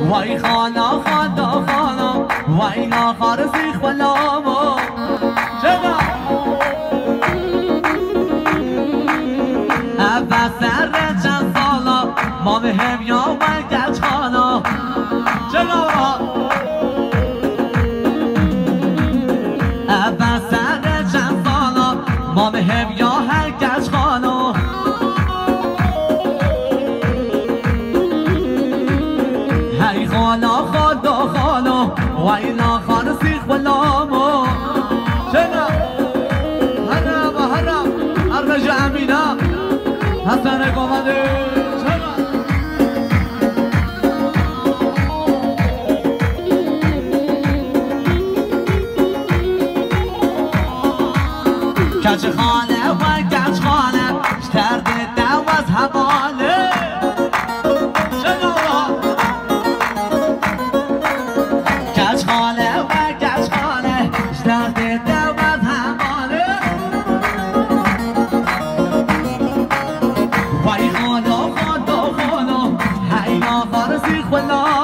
وای خانا خانا خانا وای ناخار سیخ بلامو چرا اول سر چند سالا ما به هم یا من گچ خانا چرا اول سر چند سالا ما به هم یا هر گچ خانا هی خانا خانا خانا وای ناخار سیخ بلامو چرا هرم هرم ارمج امینه حسن گمده چرا کج خانه و گچ خانه شترد دو از حواله چرا کج خانه و گچ خانه شترد دو از حواله وای خانا خانا خانا هی ناخار سیخ بلا